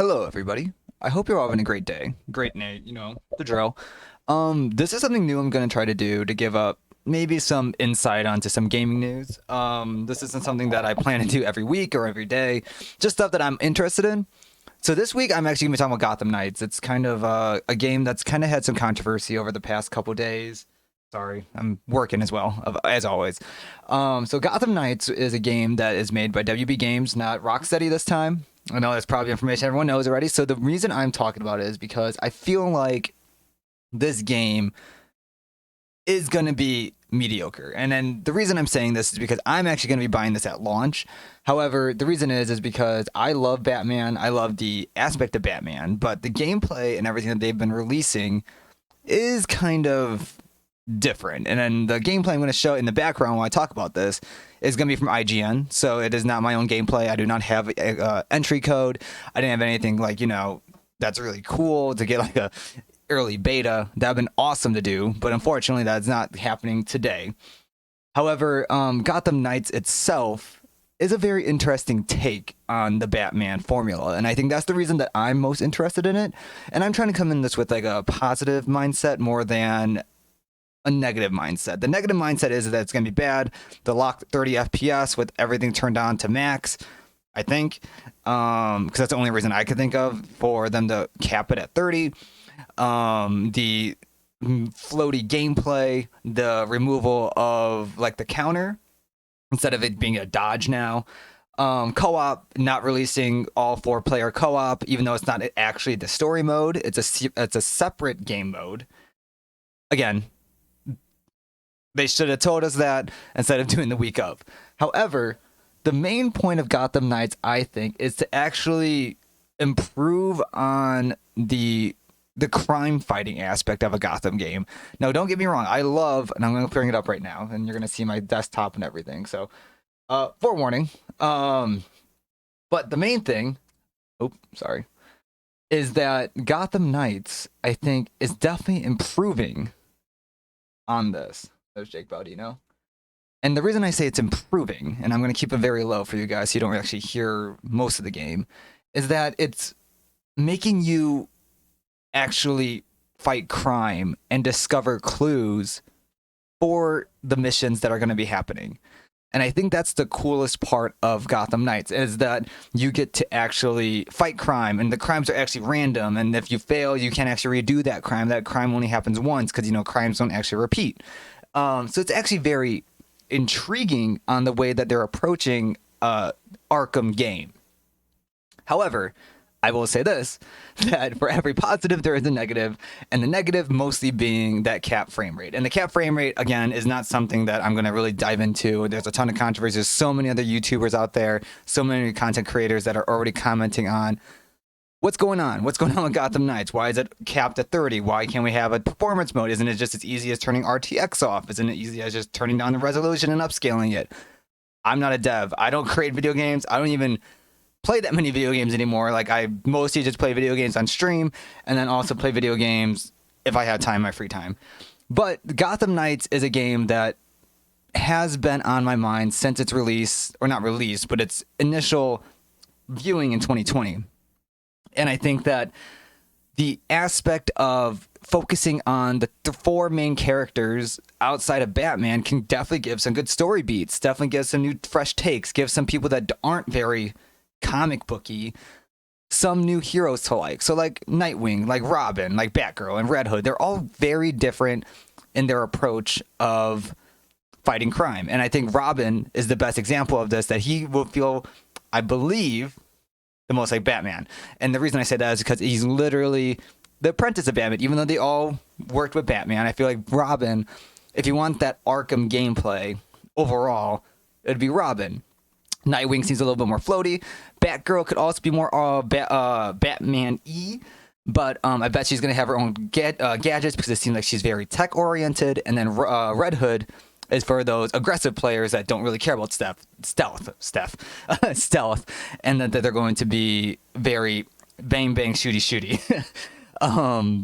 Hello, everybody. I hope you're all having a great day. Great, Nate. You know the drill. This is something new I'm gonna try to do to give up maybe some insight onto some gaming news. This isn't something that I plan to do every week or every day, just stuff that I'm interested in. So this week I'm actually gonna be talking about Gotham Knights. It's kind of a game that's kind of had some controversy over the past couple days. Sorry, I'm working as well, as always. So Gotham Knights is a game that is made by WB Games, not Rocksteady this time. I know that's probably information everyone knows already. So the reason I'm talking about it is because I feel like this game is going to be mediocre. And then the reason I'm saying this is because I'm actually going to be buying this at launch. However, the reason is because I love Batman. I love the aspect of Batman, but the gameplay and everything that they've been releasing is kind of different. And then the gameplay I'm going to show in the background while I talk about this is going to be from IGN. So it is not my own gameplay. I do not have a entry code. I didn't have anything like, that's really cool to get like a early beta. That'd been awesome to do, but unfortunately that's not happening today. However, Gotham Knights itself is a very interesting take on the Batman formula, and I think that's the reason that I'm most interested in it. And I'm trying to come in this with like a positive mindset more than a negative mindset. The negative mindset is that it's going to be bad. The locked 30 FPS with everything turned on to max, I think, because that's the only reason I could think of for them to cap it at 30. The floaty gameplay, the removal of like the counter instead of it being a dodge now. Co-op, not releasing all 4-player co-op, even though it's not actually the story mode. It's a separate game mode. Again, they should have told us that instead of doing the week of. However, the main point of Gotham Knights, I think, is to actually improve on the crime fighting aspect of a Gotham game. Now, don't get me wrong. I love, and I'm going to bring it up right now, and you're going to see my desktop and everything. So, forewarning. But the main thing, is that Gotham Knights, I think, is definitely improving on this. There's Jake Baudino. And the reason I say it's improving, and I'm going to keep it very low for you guys so you don't actually hear most of the game, is that it's making you actually fight crime and discover clues for the missions that are going to be happening. And I think that's the coolest part of Gotham Knights, is that you get to actually fight crime, and the crimes are actually random. And if you fail, you can't actually redo that crime. That crime only happens once because, crimes don't actually repeat. So it's actually very intriguing on the way that they're approaching Arkham game. However, I will say this, that for every positive, there is a negative, and the negative mostly being that cap frame rate. And the cap frame rate, again, is not something that I'm going to really dive into. There's a ton of controversy. There's so many other YouTubers out there, so many content creators that are already commenting on what's going on. What's going on with Gotham Knights? Why is it capped at 30? Why can't we have a performance mode? Isn't it just as easy as turning RTX off? Isn't it easy as just turning down the resolution and upscaling it? I'm not a dev. I don't create video games. I don't even play that many video games anymore. Like, I mostly just play video games on stream and then also play video games if I have time in my free time. But Gotham Knights is a game that has been on my mind since its release, or not release, but its initial viewing in 2020. And I think that the aspect of focusing on the 4 main characters outside of Batman can definitely give some good story beats, definitely give some new fresh takes, give some people that aren't very comic booky some new heroes to like. So like Nightwing, like Robin, like Batgirl, and Red Hood, they're all very different in their approach of fighting crime. And I think Robin is the best example of this, that he will feel, I believe, the most like Batman. And the reason I say that is because he's literally the apprentice of Batman. Even though they all worked with Batman, I feel like Robin, if you want that Arkham gameplay overall, it'd be Robin. Nightwing seems a little bit more floaty. Batgirl could also be more Batman-y, but I bet she's going to have her own gadgets because it seems like she's very tech-oriented. And then Red Hood is for those aggressive players that don't really care about stealth, and that they're going to be very bang, bang, shooty.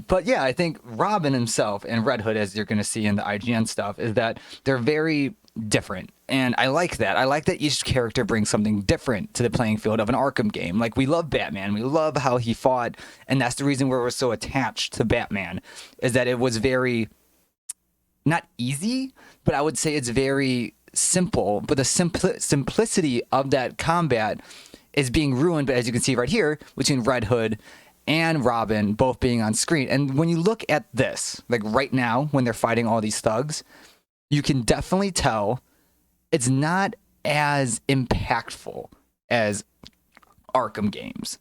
But yeah, I think Robin himself and Red Hood, as you're going to see in the IGN stuff, is that they're very different. And I like that. I like that each character brings something different to the playing field of an Arkham game. Like, we love Batman. We love how he fought. And that's the reason we're so attached to Batman, is that it was very, not easy, but I would say it's very simple. But the simplicity of that combat is being ruined, but as you can see right here, between Red Hood and Robin both being on screen. And when you look at this, like right now, when they're fighting all these thugs, you can definitely tell it's not as impactful as Arkham games.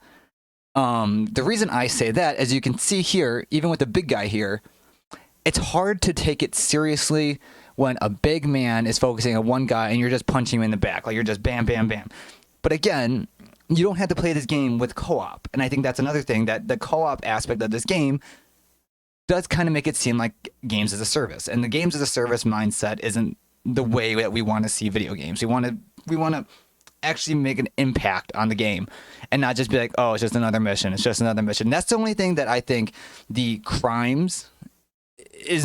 The reason I say that, as you can see here, even with the big guy here, it's hard to take it seriously when a big man is focusing on one guy and you're just punching him in the back. Like, you're just bam, bam, bam. But again, you don't have to play this game with co-op. And I think that's another thing, that the co-op aspect of this game does kind of make it seem like games as a service. And the games as a service mindset isn't the way that we want to see video games. We want to actually make an impact on the game and not just be like, oh, it's just another mission. It's just another mission. That's the only thing that I think the crimes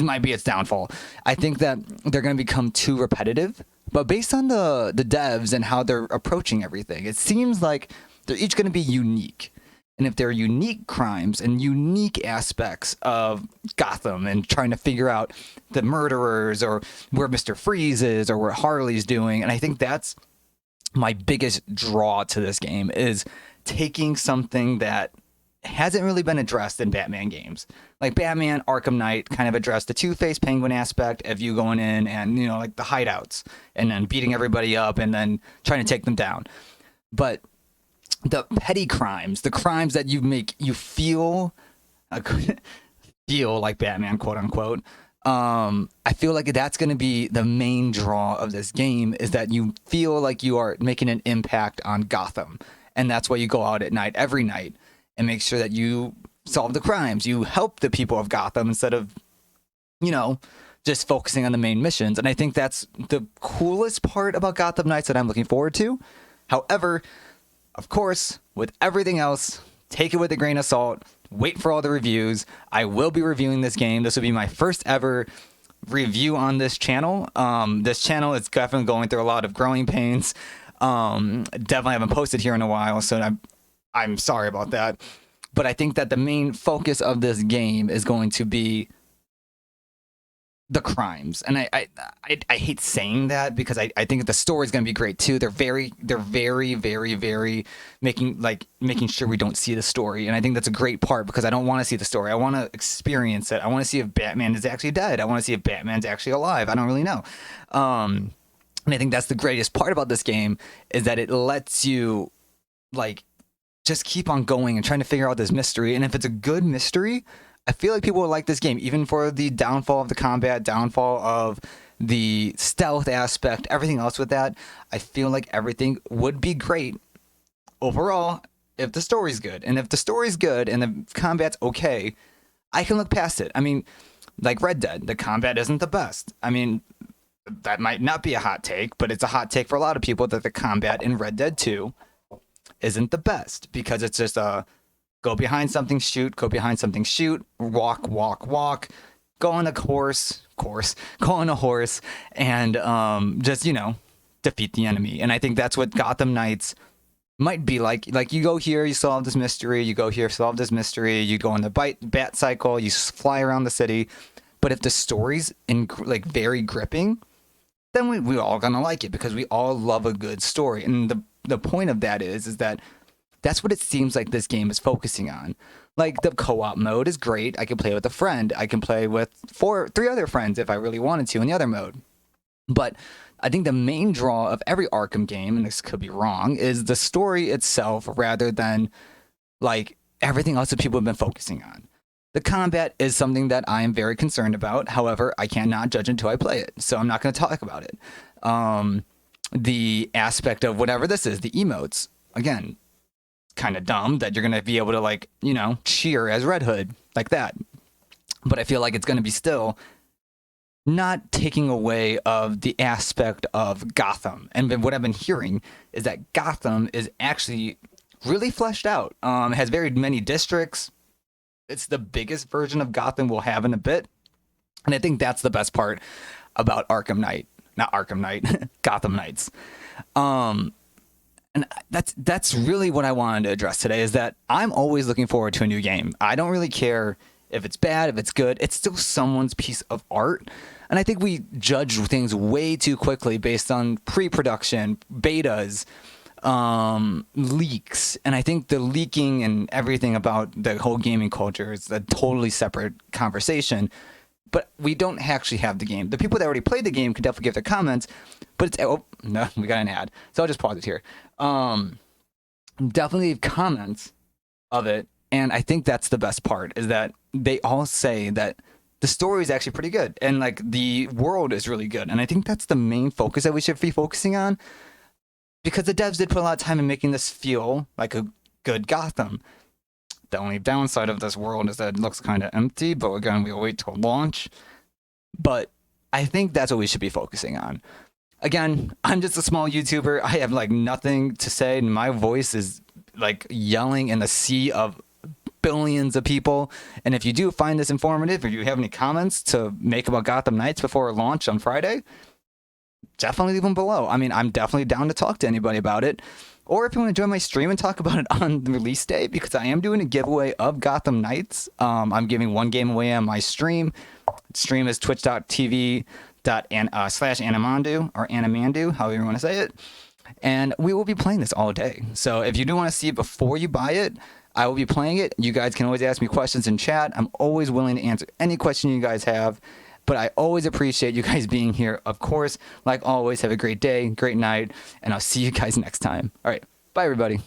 might be its downfall. I think that they're going to become too repetitive. But based on the devs and how they're approaching everything, it seems like they're each going to be unique. And if they're unique crimes and unique aspects of Gotham and trying to figure out the murderers or where Mr. Freeze is or what Harley's doing, and I think that's my biggest draw to this game, is taking something that hasn't really been addressed in Batman games. Like Batman Arkham Knight kind of addressed the Two-Face Penguin aspect of you going in and, you know, like the hideouts and then beating everybody up and then trying to take them down. But the petty crimes, the crimes that you make you feel like Batman, quote unquote, I feel like that's going to be the main draw of this game, is that you feel like you are making an impact on Gotham. And that's why you go out at night, every night, and make sure that you solve the crimes. You help the people of Gotham instead of, you know, just focusing on the main missions. And I think that's the coolest part about Gotham Knights that I'm looking forward to. However, of course, with everything else, take it with a grain of salt. Wait for all the reviews. I will be reviewing this game. This will be my first ever review on this channel. This channel is definitely going through a lot of growing pains. Definitely haven't posted here in a while, so I'm sorry about that. But I think that the main focus of this game is going to be the crimes. And I hate saying that, because I think the story is going to be great too. They're very, very making sure we don't see the story. And I think that's a great part, because I don't want to see the story. I want to experience it. I want to see if Batman is actually dead. I want to see if Batman's actually alive. I don't really know. And I think that's the greatest part about this game, is that it lets you like just keep on going and trying to figure out this mystery. And if it's a good mystery, I feel like people will like this game, even for the downfall of the combat, downfall of the stealth aspect, everything else with that. I feel like everything would be great overall if the story's good. And if the story's good and the combat's okay, I can look past it. I mean, like Red Dead, the combat isn't the best. I mean, that might not be a hot take, but it's a hot take for a lot of people that the combat in Red Dead 2 isn't the best, because it's just go behind something, shoot, go behind something, shoot, walk, go on a go on a horse, and just, you know, defeat the enemy. And I think that's what Gotham Knights might be like. Like, you go here, you solve this mystery, you go here, solve this mystery, you go on the bat cycle, you fly around the city. But if the story's like very gripping, then we all gonna like it, because we all love a good story. And the point of that is that that's what it seems like this game is focusing on. Like, the co-op mode is great. I can play with a friend. I can play with 3 other friends if I really wanted to in the other mode. But I think the main draw of every Arkham game, and this could be wrong, is the story itself rather than like everything else that people have been focusing on. The combat is something that I am very concerned about. However, I cannot judge until I play it, so I'm not going to talk about it. The aspect of whatever this is, the emotes, again, kind of dumb that you're going to be able to, like, you know, cheer as Red Hood like that. But I feel like it's going to be still not taking away of the aspect of Gotham. And what I've been hearing is that Gotham is actually really fleshed out. It has very many districts. It's the biggest version of Gotham we'll have in a bit. And I think that's the best part about Arkham Knight. not Arkham Knight, Gotham Knights. And that's really what I wanted to address today, is that I'm always looking forward to a new game. I don't really care if it's bad, if it's good. It's still someone's piece of art. And I think we judge things way too quickly based on pre-production, betas, leaks. And I think the leaking and everything about the whole gaming culture is a totally separate conversation. But we don't actually have the game. The people that already played the game can definitely give their comments. But it's, oh, no, we got an ad. So I'll just pause it here. Definitely leave comments of it. And I think that's the best part, is that they all say that the story is actually pretty good. And like the world is really good. And I think that's the main focus that we should be focusing on. Because the devs did put a lot of time in making this feel like a good Gotham. The only downside of this world is that it looks kind of empty, but again, we'll wait till launch. But I think that's what we should be focusing on. Again, I'm just a small YouTuber. I have like nothing to say, and my voice is like yelling in a sea of billions of people. And if you do find this informative, or you have any comments to make about Gotham Knights before launch on Friday, definitely leave them below. I mean, I'm definitely down to talk to anybody about it. Or if you want to join my stream and talk about it on the release day, because I am doing a giveaway of Gotham Knights. I'm giving one game away on my stream. Stream is twitch.tv/Animandu, or Animandu, however you want to say it. And we will be playing this all day. So if you do want to see it before you buy it, I will be playing it. You guys can always ask me questions in chat. I'm always willing to answer any question you guys have. But I always appreciate you guys being here. Of course, like always, have a great day, great night, and I'll see you guys next time. All right, bye, everybody.